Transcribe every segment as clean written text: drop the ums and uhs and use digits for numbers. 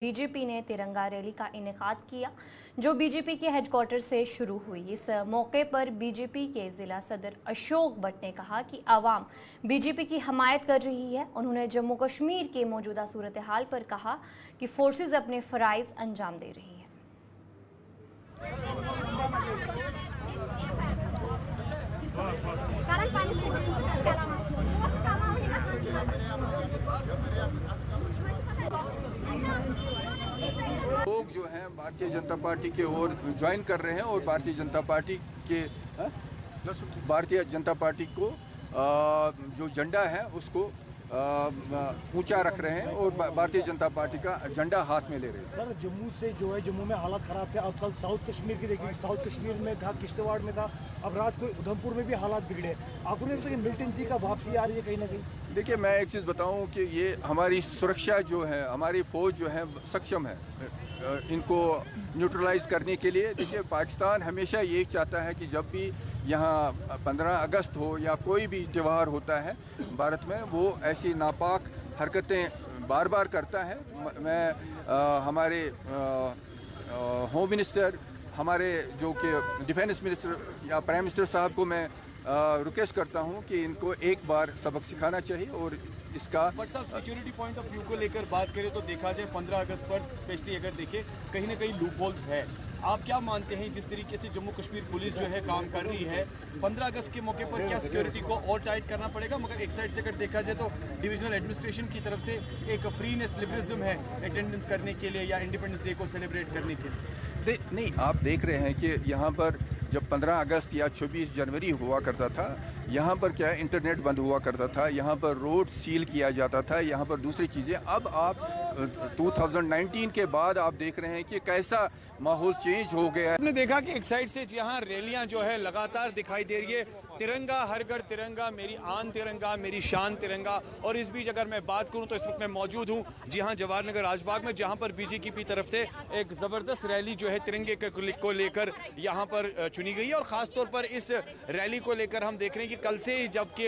BJP ने तिरंगा rally का इनेकाद किया जो बीजेपी के हेडक्वार्टर से शुरू हुई। इस मौके पर बीजेपी के जिला सदर अशोक भट्ट ने कहा कि आवाम बीजेपी की हमायत कर रही है। उन्होंने जम्मू कश्मीर के मौजूदा सूरत हाल पर कहा कि फोर्सेस अपने फराइज अंजाम दे रही है। लोग जो हैं भारतीय जनता पार्टी के ओर ज्वाइन कर रहे हैं और भारतीय जनता पार्टी को जो झंडा है उसको ऊंचा रख रहे हैं और भारतीय जनता पार्टी का झंडा हाथ में ले रहे हैं। सर जम्मू से जो है जम्मू में हालात ख़राब थे। अब कल साउथ कश्मीर की देखिए, साउथ कश्मीर में था, किश्तवाड़ में था, अब रात को उधमपुर में भी हालात बिगड़े। आपको नहीं लगता कि मिलिटेंसी का वापसी आ रही है कहीं ना कहीं? देखिए, मैं एक चीज़ बताऊं कि ये हमारी सुरक्षा जो है, हमारी फ़ौज जो है सक्षम है इनको न्यूट्रलाइज करने के लिए। देखिए, पाकिस्तान हमेशा ये चाहता है कि जब भी यहाँ 15 अगस्त हो या कोई भी त्यौहार होता है भारत में, वो ऐसी नापाक हरकतें बार बार करता है। मैं हमारे होम मिनिस्टर, हमारे जो कि डिफेंस मिनिस्टर या प्राइम मिनिस्टर साहब को मैं रिक्वेस्ट करता हूं कि इनको एक बार सबक सिखाना चाहिए और इसका। बट साहब, सिक्योरिटी पॉइंट ऑफ व्यू को लेकर बात करें तो देखा जाए 15 अगस्त पर स्पेशली अगर देखें कहीं ना कहीं लूप होल्स है। आप क्या मानते हैं जिस तरीके से जम्मू कश्मीर पुलिस जो है काम कर रही है 15 अगस्त के मौके पर, क्या सिक्योरिटी को और टाइट करना पड़ेगा? मगर एक साइड से अगर देखा जाए तो डिविजनल एडमिनिस्ट्रेशन की तरफ से एक फ्रीनेस लिबरलिज्म है अटेंडेंस करने के लिए या इंडिपेंडेंस डे को सेलिब्रेट करने के लिए। नहीं, आप देख रहे हैं कि यहाँ पर जब 15 अगस्त या 26 जनवरी हुआ करता था, यहाँ पर क्या इंटरनेट बंद हुआ करता था, यहाँ पर रोड सील किया जाता था, यहाँ पर दूसरी चीज़ें। अब आप 2019 के बाद आप देख रहे हैं कि कैसा माहौल चेंज हो गया है। आपने देखा कि एक साइड से यहाँ रैलियां जो है लगातार दिखाई दे रही है, तिरंगा हर घर तिरंगा, मेरी आन तिरंगा, मेरी शान तिरंगा। और इस बीच अगर मैं बात करूं तो इस वक्त मैं मौजूद हूं जी हाँ जवाहर नगर राजबाग में, जहां पर बीजेपी की तरफ से एक ज़बरदस्त रैली जो है तिरंगे को लेकर यहाँ पर चुनी गई है। और ख़ासतौर पर इस रैली को लेकर हम देख रहे हैं कि कल से ही जबकि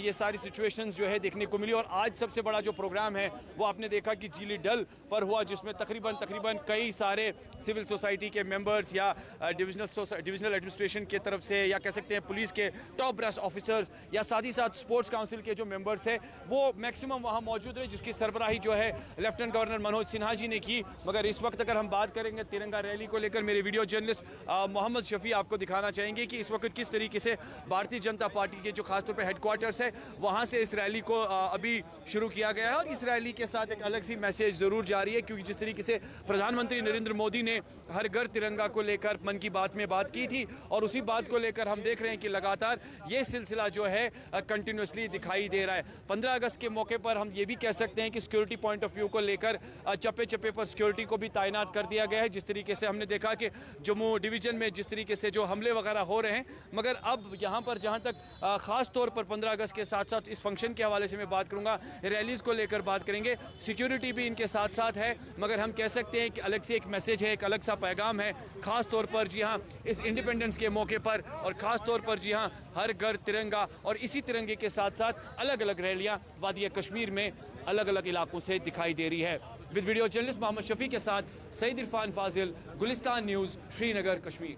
ये सारी सिचुएशंस जो है देखने को मिली, और आज सबसे बड़ा जो प्रोग्राम है वो आपने देखा कि जीली डल पर हुआ, जिसमें तकरीबन कई सारे सिविल सोसाइटी के मेंबर्स या डिविजनल एडमिनिस्ट्रेशन की तरफ से, या कह सकते हैं पुलिस के टॉप ब्रास ऑफिसर्स, या साथ ही साथ स्पोर्ट्स काउंसिल के जो मेंबर्स हैं वो मैक्सिमम वहां मौजूद रहे, जिसकी सरबराही जो है लेफ्टिनेंट गवर्नर मनोज सिन्हा जी ने की। मगर इस वक्त अगर हम बात करेंगे तिरंगा रैली को लेकर, मेरे वीडियो जर्नलिस्ट मोहम्मद शफी आपको दिखाना चाहेंगे कि इस वक्त किस तरीके से भारतीय जनता पार्टी के जो खासतौर पर हेडक्वार्टर्स है वहां से इस रैली को अभी शुरू किया गया है। और इस रैली के साथ एक अलग सी मैसेज जरूर जारी है, क्योंकि जिस तरीके से प्रधानमंत्री नरेंद्र मोदी ने हर घर तिरंगा को लेकर मन की बात में बात की थी, और उसी बात को लेकर हम देख रहे हैं कि लगातार ये सिलसिला जो है कंटिन्यूसली दिखाई दे रहा है। 15 अगस्त के मौके पर हम ये भी कह सकते हैं कि सिक्योरिटी पॉइंट ऑफ व्यू को लेकर चप्पे चप्पे पर सिक्योरिटी को भी तैनात कर दिया गया है। जिस तरीके से हमने देखा कि जम्मू डिवीजन में जिस तरीके से जो हमले वगैरह हो रहे हैं, मगर अब यहाँ पर जहाँ तक खास तौर पर 15 अगस्त के साथ साथ इस फंक्शन के हवाले से मैं बात करूँगा, रैलीज को लेकर बात करेंगे, सिक्योरिटी भी इनके साथ साथ है। मगर हम कह सकते हैं कि अलग से एक मैसेज है, एक अलग सा पैगाम है, खास तौर पर जी हाँ इस इंडिपेंडेंस के मौके पर, और खास तौर पर जी हाँ हर घर तिरंगा। और इसी तिरंगे के साथ साथ अलग अलग रैलियां वादिया कश्मीर में अलग अलग इलाकों से दिखाई दे रही है। With video journalist Mohammad Shafi के साथ सईद इरफान फाजिल, गुलिस्तान न्यूज़, श्रीनगर, कश्मीर।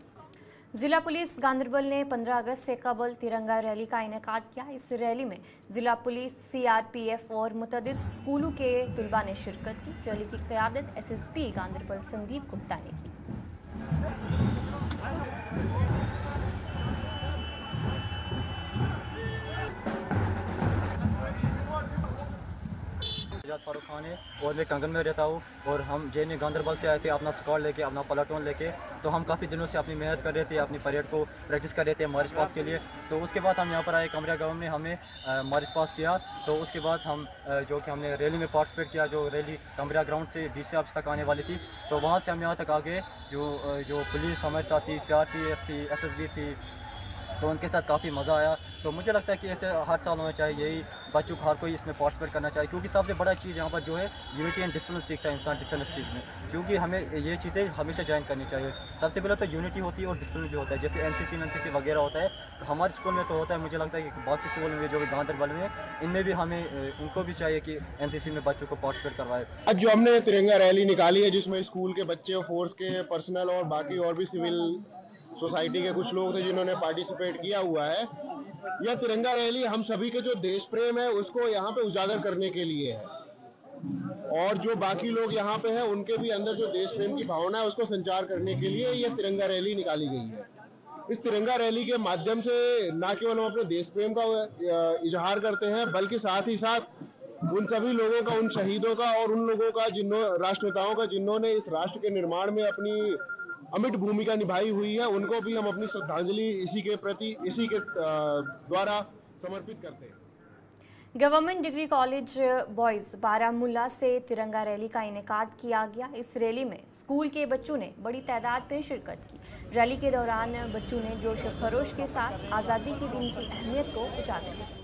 जिला पुलिस गांधरबल ने 15 अगस्त से कबल तिरंगा रैली का इनेकाद किया। इस रैली में जिला पुलिस, CRPF और मुतअद्दिद स्कूलों के तलबा ने शिरकत की। रैली की क़यादत SSP गांधरबल संदीप गुप्ता ने की। फारूक खान है और मैं कंगन में रहता हूँ, और हम JNU गांधरबल से आए थे अपना स्क्वाड लेके, अपना प्लाटून लेके। तो हम काफ़ी दिनों से अपनी मेहनत कर रहे थे, अपनी परेड को प्रैक्टिस कर रहे थे मार्च पास के लिए। तो उसके बाद हम यहाँ पर आए, कमरिया गांव में हमने मार्च पास किया। तो उसके बाद हम जो कि हमने रैली में पार्टिसिपेट किया, जो रैली कमरिया ग्राउंड से DC ऑफिस तक आने वाली थी। तो वहाँ से हम यहाँ तक आ गए। जो पुलिस हमारे साथ थी, CRPF थी, SSB थी, तो उनके साथ काफ़ी मज़ा आया। तो मुझे लगता है कि ऐसे हर साल होना चाहिए, यही बच्चों को हर कोई इसमें पार्टिसिपेट करना चाहिए, क्योंकि सबसे बड़ा चीज़ यहाँ पर जो है यूनिटी एंड डिसिप्लिन सीखता है इंसान डिफरेंट चीज़ में, क्योंकि हमें ये चीज़ें हमेशा ज्वाइन करनी चाहिए। सबसे पहले तो यूनिटी होती है और डिसिप्लिन भी होता है, जैसे एनसीसी वगैरह होता है हमारे स्कूल में तो होता है, मुझे लगता है कि बाकी स्कूल में जो भी गांधरबल में इनमें भी हमें इनको भी चाहिए कि एनसीसी में बच्चों को पार्टिसिपेट करवाए। आज जो हमने तिरंगा रैली निकाली है जिसमें स्कूल के बच्चे, फोर्स के पर्सनल और बाकी और भी सिविल सोसाइटी के कुछ लोग थे जिन्होंने पार्टिसिपेट किया हुआ है, यह तिरंगा रैली हम सभी के जो देश प्रेम है उसको यहाँ पे उजागर करने के लिए है, और जो बाकी लोग यहाँ पे हैं उनके भी अंदर जो देश प्रेम की भावना है उसको संचार करने के लिए यह तिरंगा रैली निकाली गई है। इस तिरंगा रैली के माध्यम से न केवल हम अपने देश प्रेम का इजहार करते हैं, बल्कि साथ ही साथ उन सभी लोगों का, उन शहीदों का और उन लोगों का राष्ट्रनेताओं का जिन्होंने इस राष्ट्र के निर्माण में अपनी अमिट भूमिका निभाई हुई है, उनको भी हम अपनी श्रद्धांजलि इसी के द्वारा समर्पित करते हैं। Government degree college boys Baramulla से तिरंगा रैली का इनेकाद किया गया। इस रैली में स्कूल के बच्चों ने बड़ी तादाद में शिरकत की। रैली के दौरान बच्चों ने जोश खरोश के साथ आज़ादी के दिन की अहमियत को उजागर किया।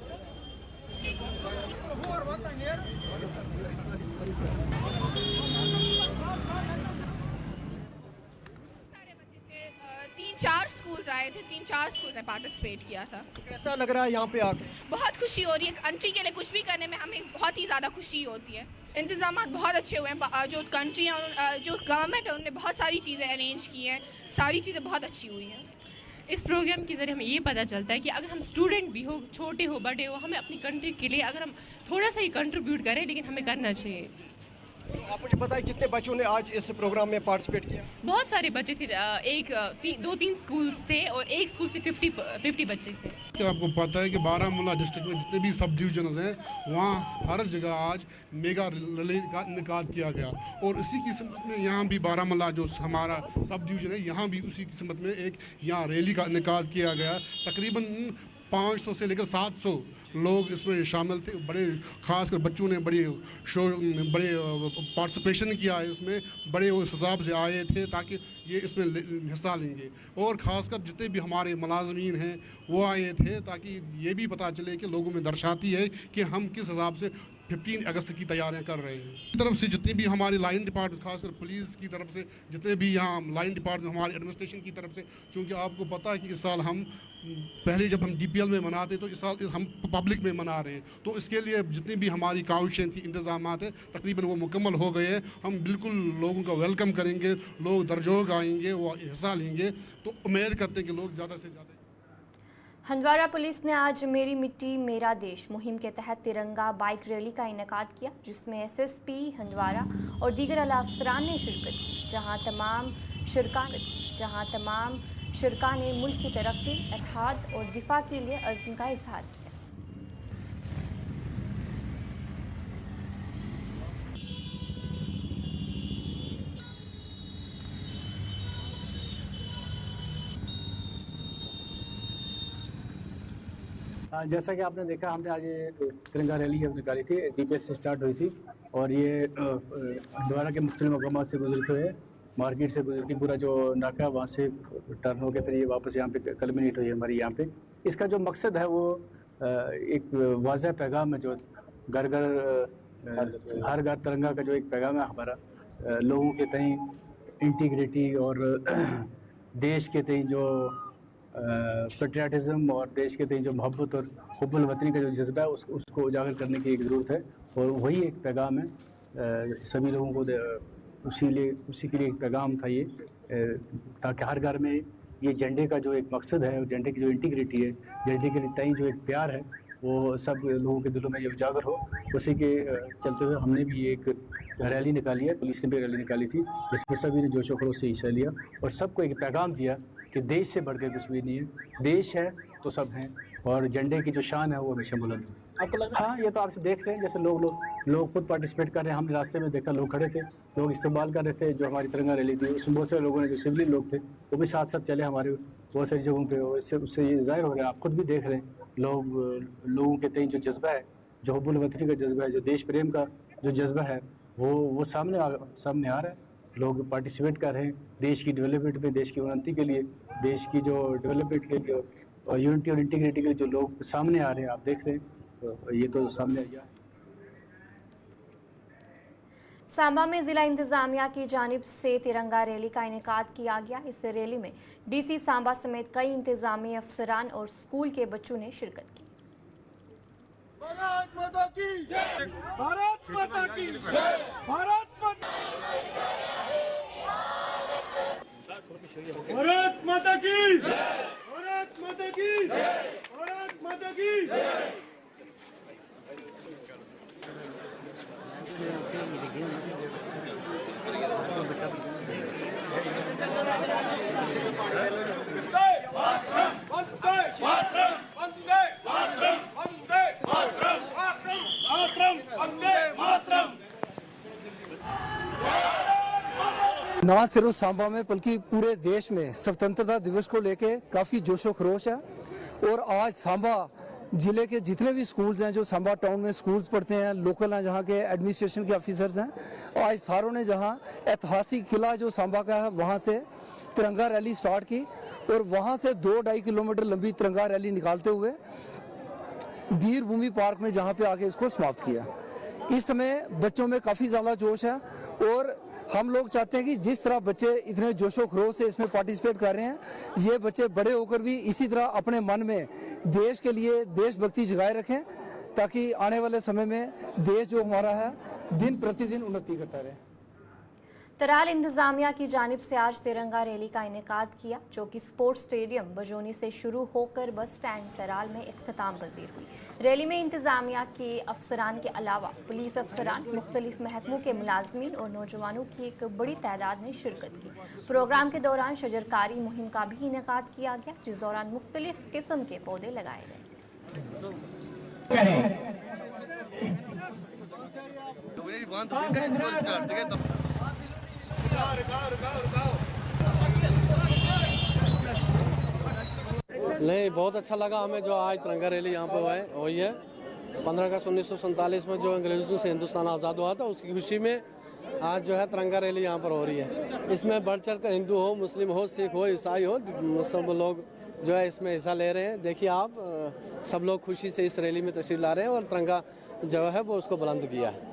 चार स्कूल्स आए थे, 3-4 स्कूल्स ने पार्टिसिपेट किया था। कैसा लग रहा है यहाँ पे आके? बहुत खुशी हो रही है, कंट्री के लिए कुछ भी करने में हमें बहुत ही ज़्यादा खुशी होती है। इंतजाम बहुत अच्छे हुए हैं, जो कंट्री है, जो गवर्नमेंट है, उन्होंने बहुत सारी चीज़ें अरेंज की हैं, सारी चीज़ें बहुत अच्छी हुई हैं। इस प्रोग्राम के ज़रिए हमें ये पता चलता है कि अगर हम स्टूडेंट भी हो, छोटे हो बड़े हो, हमें अपनी कंट्री के लिए अगर हम थोड़ा सा ही कंट्रीब्यूट करें, लेकिन हमें करना चाहिए। आप मुझे बताइए कितने बच्चों ने आज इस प्रोग्राम में पार्टिसिपेट किया? बहुत सारे बच्चे थे, 2-3 स्कूल्स थे और एक स्कूल से 50 बच्चे थे। क्या आपको पता है कि बारामूला डिस्ट्रिक्ट में जितने भी सब डिवीजन हैं वहाँ हर जगह आज मेगा रैली का इनेकाद किया गया, और इसी किस्मत में यहाँ भी बारामूला जो हमारा सब डिवीजन है यहाँ भी उसी किस्मत में एक यहाँ रैली का इनेकाद किया गया। तकरीबन 500 से लेकर 700 लोग इसमें शामिल थे। बड़े खासकर बच्चों ने बड़े पार्टिसिपेशन किया है इसमें, बड़े उस हिसाब से आए थे ताकि ये इसमें हिस्सा लेंगे, और ख़ासकर जितने भी हमारे मुलाजमीन हैं वो आए थे ताकि ये भी पता चले कि लोगों में दर्शाती है कि हम किस हिसाब से 15 अगस्त की तैयारियां कर रहे हैं। इस तरफ से जितनी भी हमारी लाइन डिपार्टमेंट, खासकर पुलिस की तरफ से जितने भी यहाँ लाइन डिपार्टमेंट, हमारे एडमिनिस्ट्रेशन की तरफ से, क्योंकि आपको पता है कि इस साल हम पहले जब हम DPL में मनाते तो इस साल हम पब्लिक में मना रहे हैं, तो इसके लिए जितनी भी हमारी काउंशें थी, इंतजाम हैं, तकरीबन वो मुकम्मल हो गए हैं। हम बिल्कुल लोगों का वेलकम करेंगे, लोग दरजोग आएंगे, वो हिस्सा लेंगे, तो उम्मीद करते हैं कि लोग ज़्यादा से ज़्यादा। हंदवाड़ा पुलिस ने आज मेरी मिट्टी मेरा देश मुहिम के तहत तिरंगा बाइक रैली का इनेकाद किया, जिसमें SSP हंदवाड़ा और दीगर आला अफसरान ने शिरकत की, जहां तमाम शिरका ने मुल्क की तरक्की, इत्तेहाद और दिफा के लिए अज़्म का इजहार किया। जैसा कि आपने देखा, हमने आज ये तिरंगा रैली निकाली थी, DPL से स्टार्ट हुई थी, और ये हंदवाड़ा के मुख्तलिफ मकामात से गुजरते हुए मार्केट से गुजरती पूरा जो नाका, वहाँ से टर्न हो के फिर ये वापस यहाँ पे कल्मिनेट हुई हमारी यहाँ पे। इसका जो मकसद है वो एक वाज़ह पैगाम है, जो हर घर तिरंगा का जो एक पैगाम है हमारा, लोगों के तई इंटीग्रिटी और देश के तई जो पेट्रियाटिज़म और देश के तई जो मोहब्बत और हुब्बुल वतनी का जो जज्बा है उसको उजागर करने की एक ज़रूरत है, और वही एक पैगाम है सभी लोगों को। उसी के लिए एक पैगाम था ये, ताकि हर घर में ये झंडे का जो एक मकसद है, झंडे की जो इंटीग्रिटी है, झंडे के तई जो एक प्यार है, वो सब लोगों के दिलों में ये उजागर हो। उसी के चलते हुए हमने भी एक रैली निकाली है, पुलिस ने भी रैली निकाली थी, जिसमें सभी ने जोशो खरोश से हिस्सा लिया और सबको एक पैगाम दिया कि देश से बढ़ के कुछ भी नहीं है, देश है तो सब हैं, और झंडे की जो शान है वो हमेशा बुलंद है। आपको लगा? हाँ, ये तो आप देख रहे हैं, जैसे लोग खुद पार्टिसिपेट कर रहे हैं। हमने रास्ते में देखा, लोग खड़े थे, लोग इस्तेमाल कर रहे थे जो हमारी तिरंगा रैली थी, उसमें बहुत सारे लोगों ने, जो सिविलियन लोग थे, वो भी साथ साथ चले हमारे बहुत सारी जगहों पे। उससे ये ज़ाहिर हो रहा है, आप खुद भी देख रहे हैं, लोगों के तय जो जज्बा है, जो हुब्बुल वतनी का जज्बा है, जो देश प्रेम का जो जज्बा है, वो सामने आ रहा है। लोग पार्टिसिपेट कर रहे हैं देश की डेवलपमेंट में, देश की उन्नति के लिए, देश की जो डेवलपमेंट के लिए और यूनिटी और इंटीग्रिटी के लिए जो लोग सामने आ रहे हैं, आप देख रहे हैं। तो ये तो सामने आ गया। सांबा में जिला इंतजामिया की जानिब से तिरंगा रैली का इनेकाद किया गया। इस रैली में डीसी सांबा समेत कई इंतजामी अफसरान और स्कूल के बच्चों ने शिरकत की। भारत माता की जय, भारत माता की जय, भारत माता की जय, भारत माता की जय, भारत माता की जय। ना सिर्फ सांबा में बल्कि पूरे देश में स्वतंत्रता दिवस को लेके काफ़ी जोशो खरोश है। और आज सांबा ज़िले के जितने भी स्कूल्स हैं, जो सांबा टाउन में स्कूल्स पढ़ते हैं, लोकल हैं, जहाँ के एडमिनिस्ट्रेशन के ऑफिसर्स हैं, आज सारों ने जहाँ ऐतिहासिक किला जो सांबा का है वहाँ से तिरंगा रैली स्टार्ट की और वहाँ से 2-2.5 किलोमीटर लंबी तिरंगा रैली निकालते हुए वीर भूमि पार्क में जहाँ पे आके इसको समाप्त किया। इस समय बच्चों में काफ़ी ज़्यादा जोश है और हम लोग चाहते हैं कि जिस तरह बच्चे इतने जोशो खरोश से इसमें पार्टिसिपेट कर रहे हैं, ये बच्चे बड़े होकर भी इसी तरह अपने मन में देश के लिए देशभक्ति जगाए रखें, ताकि आने वाले समय में देश जो हमारा है दिन प्रतिदिन उन्नति करता रहे। तराल इंतजामिया की जानिब से आज तिरंगा रैली का इनेकाद किया, जो कि स्पोर्ट्स स्टेडियम बजोनी से शुरू होकर बस स्टैंड तराल में इख्तिताम पजीर हुई। रैली में इंतजामिया के अफसरान के अलावा पुलिस अफसरान, मुख्तलिफ महकमों के मुलाजमीन और नौजवानों की एक बड़ी तादाद ने शिरकत की। प्रोग्राम के दौरान शजरकारी मुहिम का भी इनेकाद किया गया, जिस दौरान मुख्तलिफ किस्म के पौधे लगाए गए। नहीं, बहुत अच्छा लगा हमें जो आज तिरंगा रैली यहाँ पर हुई है। 15 अगस्त 1947 में जो अंग्रेज़ों से हिंदुस्तान आज़ाद हुआ था, उसकी खुशी में आज जो है तिरंगा रैली यहाँ पर हो रही है। इसमें बढ़ चढ़ कर हिंदू हो, मुस्लिम हो, सिख हो, ईसाई हो, सब लोग जो है इसमें हिस्सा ले रहे हैं। देखिए आप, सब लोग खुशी से इस रैली में तशरीफ ला रहे हैं और तिरंगा जो है वो उसको बुलंद किया है।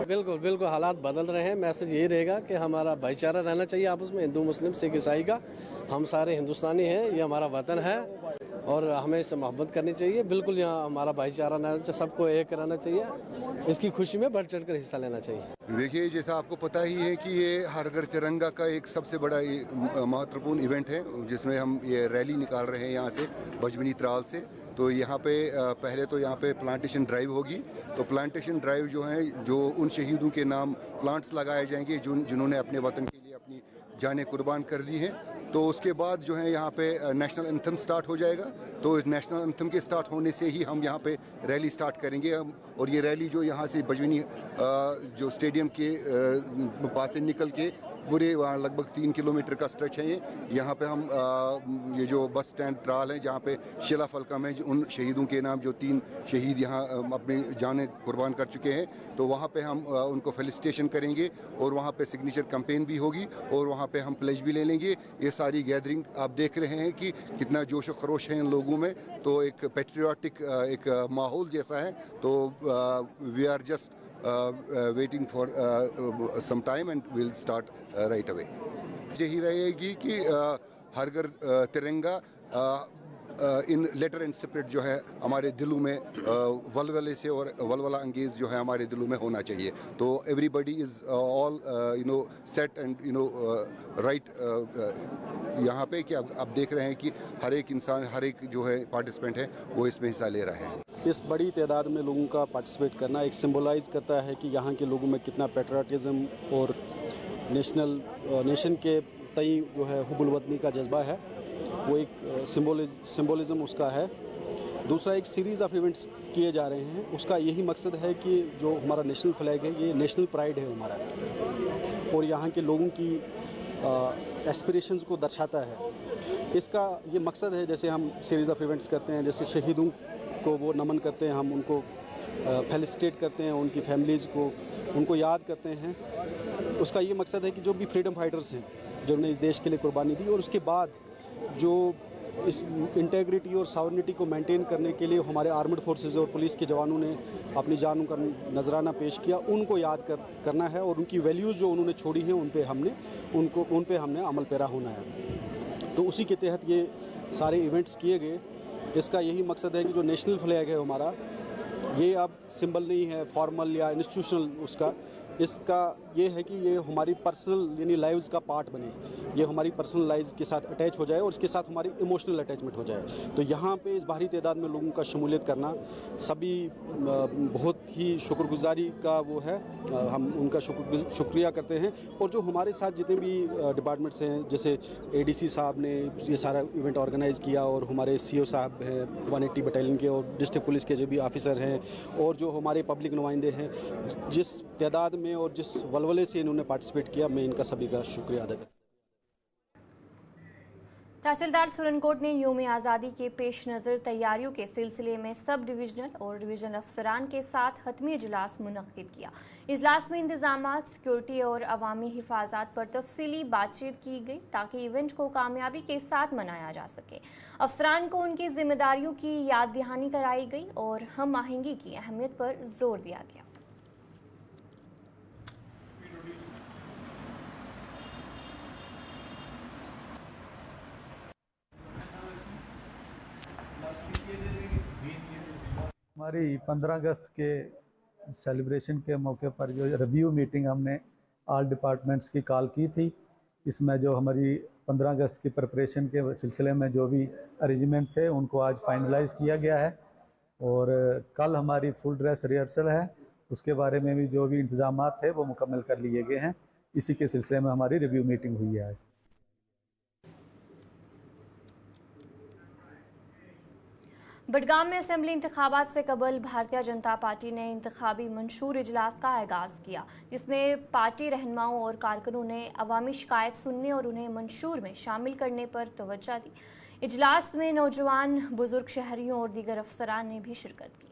बिल्कुल बिल्कुल हालात बदल रहे हैं। मैसेज यही रहेगा कि हमारा भाईचारा रहना चाहिए आपस में, हिंदू मुस्लिम सिख ईसाई का। हम सारे हिंदुस्तानी हैं, ये हमारा वतन है और हमें इससे मोहब्बत करनी चाहिए। बिल्कुल यहाँ हमारा भाईचारा रहना चाहिए, सबको एक रहना चाहिए, इसकी खुशी में बढ़ चढ़ कर हिस्सा लेना चाहिए। देखिए, जैसा आपको पता ही है कि ये हर घर तिरंगा का एक सबसे बड़ा महत्वपूर्ण इवेंट है, जिसमें हम ये रैली निकाल रहे हैं यहाँ से बजबनी त्राल से। तो यहाँ पे पहले तो यहाँ पे प्लांटेशन ड्राइव होगी। तो प्लांटेशन ड्राइव जो है, जो उन शहीदों के नाम प्लांट्स लगाए जाएंगे जिन्होंने अपने वतन के लिए अपनी जानें कुर्बान कर दी हैं। तो उसके बाद जो है यहाँ पे नेशनल एंथम स्टार्ट हो जाएगा। तो इस नेशनल एंथम के स्टार्ट होने से ही हम यहाँ पे रैली स्टार्ट करेंगे हम। और ये रैली जो यहाँ से बजवनी जो स्टेडियम के पास से निकल के पूरे वहाँ लगभग 3 किलोमीटर का स्ट्रेच है ये। यहाँ पे हम ये जो बस स्टैंड त्राल है, जहाँ पे शिला फलकम है, उन शहीदों के नाम जो 3 शहीद यहाँ अपनी जानें कुर्बान कर चुके हैं, तो वहाँ पे हम उनको फेलिसिटेशन करेंगे और वहाँ पे सिग्नेचर कैंपेन भी होगी और वहाँ पे हम प्लेज भी ले लेंगे। ये सारी गैदरिंग आप देख रहे हैं कि कितना जोश व खरोश है इन लोगों में। तो एक पेट्रियाटिक एक माहौल जैसा है। तो we are just waiting for some time and we'll start right away। यही रहेगी कि हर घर तिरंगा इन लेटर एंड स्पिरिट जो है हमारे दिलों में वलवले से और वलवला अंगेज जो है हमारे दिलों में होना चाहिए। तो everybody is all set and right यहाँ पे कि आप देख रहे हैं कि हर एक इंसान, हर एक जो है पार्टिसिपेंट है वो इसमें हिस्सा ले रहा है। इस बड़ी तादाद में लोगों का पार्टिसिपेट करना एक सिंबलाइज करता है कि यहाँ के लोगों में कितना पेट्रियाटिज़म और नेशन के तई जो है हुब्बुल वतनी का जज्बा है। वो एक सिंबोलिज़म उसका है। दूसरा, एक सीरीज़ ऑफ इवेंट्स किए जा रहे हैं, उसका यही मकसद है कि जो हमारा नेशनल फ्लैग है, ये नेशनल प्राइड है हमारा और यहाँ के लोगों की एस्पिरेशंस को दर्शाता है। इसका ये मकसद है, जैसे हम सीरीज़ ऑफ इवेंट्स करते हैं, जैसे शहीदों को वो नमन करते हैं, हम उनको फेलिसिटेट करते हैं, उनकी फैमिलीज़ को उनको याद करते हैं। उसका ये मकसद है कि जो भी फ्रीडम फाइटर्स हैं जिन्होंने इस देश के लिए कुर्बानी दी और उसके बाद जो इस इंटेग्रिटी और सॉवरेनिटी को मेंटेन करने के लिए हमारे आर्मड फोर्सेस और पुलिस के जवानों ने अपनी जानों का नजराना पेश किया, उनको याद करना है और उनकी वैल्यूज़ जो उन्होंने छोड़ी हैं उन पे हमने अमल पैरा होना है। तो उसी के तहत ये सारे इवेंट्स किए गए। इसका यही मकसद है कि जो नेशनल फ्लैग है हमारा, ये अब सिंबल नहीं है फॉर्मल या इंस्टीट्यूशनल इसका ये है कि ये हमारी पर्सनल यानी लाइव्स का पार्ट बने, ये हमारी पर्सनल लाइव्स के साथ अटैच हो जाए और इसके साथ हमारी इमोशनल अटैचमेंट हो जाए। तो यहाँ पे इस भारी तादाद में लोगों का शमूलियत करना सभी बहुत ही शुक्रगुजारी का वो है, हम उनका शुक्रिया करते हैं। और जो हमारे साथ जितने भी डिपार्टमेंट्स हैं, जैसे ADC साहब ने ये सारा इवेंट ऑर्गेनाइज़ किया और हमारे CO साहब हैं 180 बटालियन के और डिस्ट्रिक्ट पुलिस के जो भी ऑफिसर हैं और जो हमारे पब्लिक नुमाइंदे हैं, जिस तादाद में और जिस वलवले से इन्होंने पार्टिसिपेट किया, मैं इनका सभी का शुक्रिया अदा करता हूं। तहसीलदार सुरनकोट ने यौम आज़ादी के पेश नज़र तैयारियों के सिलसिले में सब डिवीजनल और डिवीजन अफसरान के साथ हतमी इजलास मुनक्किद किया। इजलास में इंतजामात, सिक्योरिटी और अवामी हिफाजत पर तफसीली बातचीत की गई ताकि इवेंट को कामयाबी के साथ मनाया जा सके। अफसरान को उनकी जिम्मेदारियों की याद दहानी कराई गई और हम आहंगी की अहमियत पर जोर दिया गया। हमारी 15 अगस्त के सेलिब्रेशन के मौके पर जो रिव्यू मीटिंग हमने ऑल डिपार्टमेंट्स की कॉल की थी, इसमें जो हमारी 15 अगस्त की प्रिपरेशन के सिलसिले में जो भी अरेंजमेंट्स है उनको आज फाइनलाइज किया गया है और कल हमारी फुल ड्रेस रिहर्सल है, उसके बारे में भी जो भी इंतजामात है वो मुकम्मल कर लिए गए हैं। इसी के सिलसिले में हमारी रिव्यू मीटिंग हुई है आज। बडगाम में असेंबली इंतखाबात से कबल भारतीय जनता पार्टी ने इंतखाबी मंशूर इजलास का आगाज़ किया, जिसमें पार्टी रहनुमाओं और कारकुनों ने अवामी शिकायत सुनने और उन्हें मंशूर में शामिल करने पर तवज्जो दी। इजलास में नौजवान, बुजुर्ग शहरियों और दीगर अफसरान ने भी शिरकत की।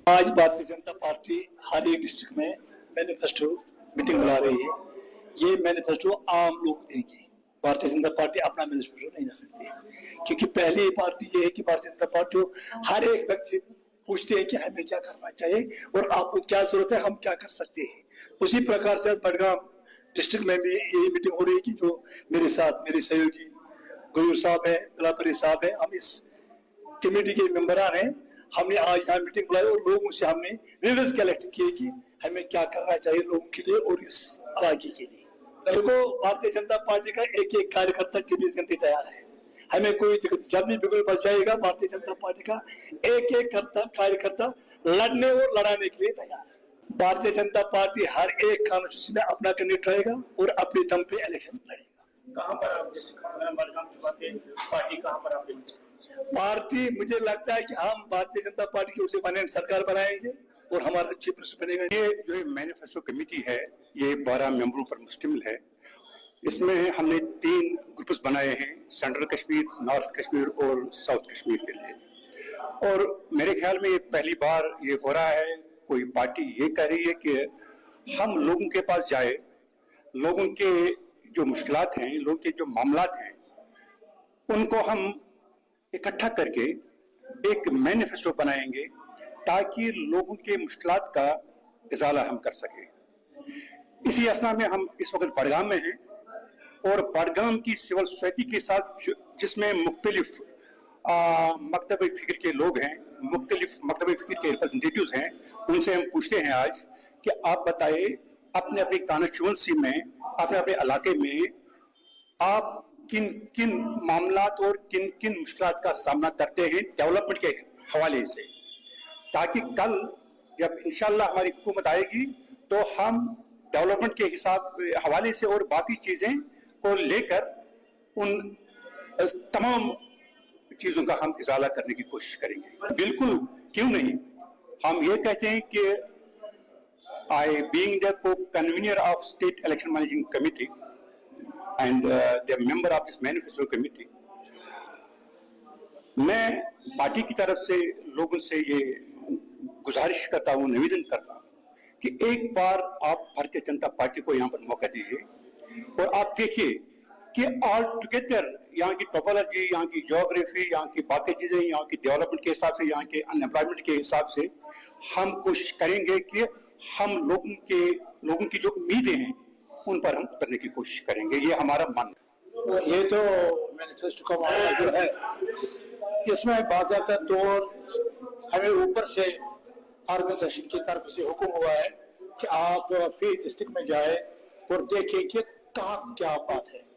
आज भारतीय जनता पार्टी हर एक डिस्ट्रिक्ट में मैनिफेस्टो मीटिंग बुला रही है। ये मैनिफेस्टो आम लोग देंगे, भारतीय जनता पार्टी अपना मैनिफेस्टो नहीं दे सकती, क्योंकि पहले ही पार्टी ये है कि भारतीय जनता पार्टी हर एक व्यक्ति से पूछते हैं कि हमें क्या करना चाहिए और आपको क्या जरूरत है, हम क्या कर सकते हैं। उसी प्रकार से आज बडगाम डिस्ट्रिक्ट में भी यही मीटिंग हो रही है कि जो मेरे साथ मेरे सहयोगी गुरूर साहब है, बिलापरी साहब है, हम इस कमेटी के मेंबरान हैं। हमने आज यहाँ मीटिंग बुलाई और लोगों से हमने व्यूज कलेक्ट किए कि हमें क्या करना चाहिए लोगों के लिए और इस इलाके के लिए। देखो, भारतीय जनता पार्टी का एक एक कार्यकर्ता 24 घंटे तैयार है। हमें कोई जब भी बिगुल बच जाएगा, भारतीय जनता पार्टी का एक एक कार्यकर्ता लड़ने और लड़ाने के लिए तैयार है। भारतीय जनता पार्टी हर एक कॉन्स्टिट्यूंसी में अपना कैंडिडेट रहेगा और अपने दम पे इलेक्शन लड़ेगा। कहाँ पर आप पार्टी कहाँ पर आप पार्टी मुझे लगता है कि हम भारतीय जनता पार्टी की ओर से परमानेंट सरकार बनाएंगे और हमारा चीफ मिनिस्टर बनेगा। ये जो मैनिफेस्टो कमेटी है ये 12 मेंबरों पर मुश्तमिल है। इसमें हमने 3 ग्रुप्स बनाए हैं, सेंट्रल कश्मीर, नॉर्थ कश्मीर और साउथ कश्मीर के लिए। और मेरे ख्याल में ये पहली बार ये हो रहा है, कोई पार्टी ये कह रही है कि हम लोगों के पास जाए, लोगों के जो मुश्किलात हैं, लोगों के जो मामलात हैं, उनको हम इकट्ठा करके एक मैनिफेस्टो बनाएंगे ताकि लोगों के मुश्किलात का इजाला हम कर सके। इसी असना में हम इस वक्त बडगाम में हैं और बडगाम की सिविल सोसाइटी के साथ जिसमें मुख्तलिफ मकतब फिक्र के लोग हैं, मुख्तलिफ मकतब फिक्र के रिप्रेजेंटेटिव्स हैं, उनसे हम पूछते हैं आज कि आप बताइए अपने अपने कॉन्स्टिट्यूएंसी में, अपने अपने इलाके में आप किन किन मामलात और किन किन मुश्किलात का सामना करते हैं डेवलपमेंट के हवाले से, ताकि कल जब इंशाल्लाह हमारी हुकूमत आएगी तो हम डेवलपमेंट के हवाले से और बाकी चीजें को लेकर उन तमाम चीजों का हम इजाला करने की कोशिश करेंगे। बिल्कुल क्यों नहीं, हम ये कहते हैं कि I being the co-convener of state election managing committee and they are member of this manifesto committee, मैं पार्टी की तरफ से लोगों से ये गुजारिश करता हूँ, निवेदन करता हूँ कि एक बार आप भारतीय जनता पार्टी को यहाँ पर मौका दीजिए और आप देखिए कि ऑल टुगेदर यहाँ की टोपोलॉजी, यहाँ की ज्योग्राफी, यहाँ की बाकी चीजें, यहाँ की डेवलपमेंट के हिसाब से, यहाँ के अनएम्प्लॉयमेंट के हिसाब से हम कोशिश करेंगे कि हम लोगों की जो उम्मीदें हैं उन पर हम उतरने की कोशिश करेंगे। ये हमारा मन है। ये तो मैनिफेस्टो का मामला जो है, इसमें बाकायदा तौर हमें ऊपर से ऑर्गेनाइजेशन की तरफ से हुक्म हुआ है कि आप फील्ड डिस्ट्रिक्ट में जाए और देखें कि कहाँ क्या बात है।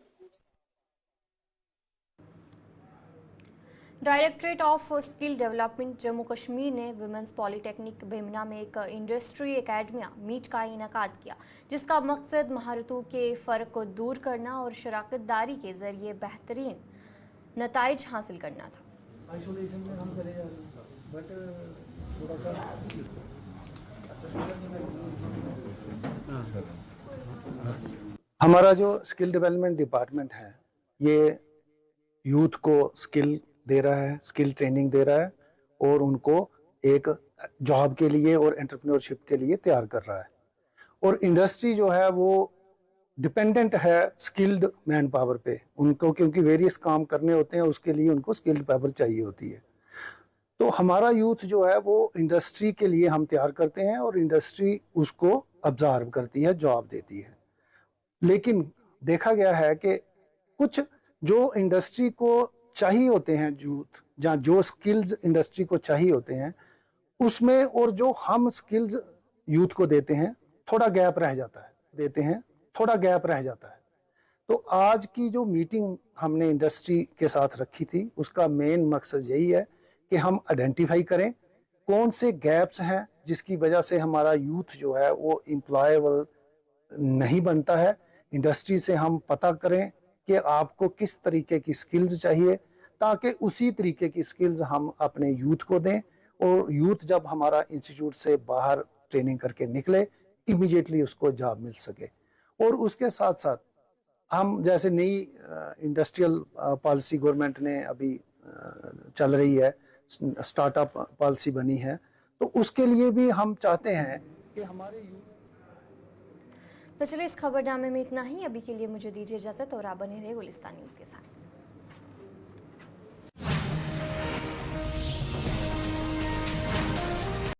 Directorate of skill development Jammu Kashmir ने वुमेंस पॉलिटेक्निक बेमना में एक इंडस्ट्री एकेडमिया मीट का इनेकाद किया, जिसका मकसद महारतों के फ़र्क को दूर करना और शराकतदारी के जरिए बेहतरीन नताइज हासिल करना था। आइसोलेशन में हम चले जा रहे हैं, बट थोड़ा सा हमारा जो स्किल डेवलपमेंट डिपार्टमेंट है, ये यूथ को स्किल दे रहा है, स्किल ट्रेनिंग दे रहा है और उनको एक जॉब के लिए और एंटरप्रेन्योरशिप के लिए तैयार कर रहा है। और इंडस्ट्री जो है वो डिपेंडेंट है स्किल्ड मैन पावर पे, उनको क्योंकि वेरियस काम करने होते हैं, उसके लिए उनको स्किल्ड पावर चाहिए होती है। तो हमारा यूथ जो है वो इंडस्ट्री के लिए हम तैयार करते हैं और इंडस्ट्री उसको ऑब्जर्व करती है, जॉब देती है। लेकिन देखा गया है कि कुछ जो इंडस्ट्री को चाहिए होते हैं यूथ, जहाँ जो स्किल्स इंडस्ट्री को चाहिए होते हैं उसमें और जो हम स्किल्स यूथ को देते हैं थोड़ा गैप रह जाता है, थोड़ा गैप रह जाता है। तो आज की जो मीटिंग हमने इंडस्ट्री के साथ रखी थी, उसका मेन मकसद यही है कि हम आइडेंटिफाई करें कौन से गैप्स हैं जिसकी वजह से हमारा यूथ जो है वो एम्प्लॉयबल नहीं बनता है। इंडस्ट्री से हम पता करें कि आपको किस तरीके की स्किल्स चाहिए, ताकि उसी तरीके की स्किल्स हम अपने यूथ को दें और यूथ जब हमारा इंस्टीट्यूट से बाहर ट्रेनिंग करके निकले इमीडिएटली उसको जॉब मिल सके। और उसके साथ साथ हम जैसे नई इंडस्ट्रियल पॉलिसी गवर्नमेंट ने अभी चल रही है, स्टार्टअप पॉलिसी बनी है, तो उसके लिए भी हम चाहते हैं कि हमारे यूथ। तो चलिए इस खबरनामे में इतना ही। अभी के लिए मुझे दीजिए इजाजत और आप बने रहिए गुलिस्तान न्यूज़ के साथ।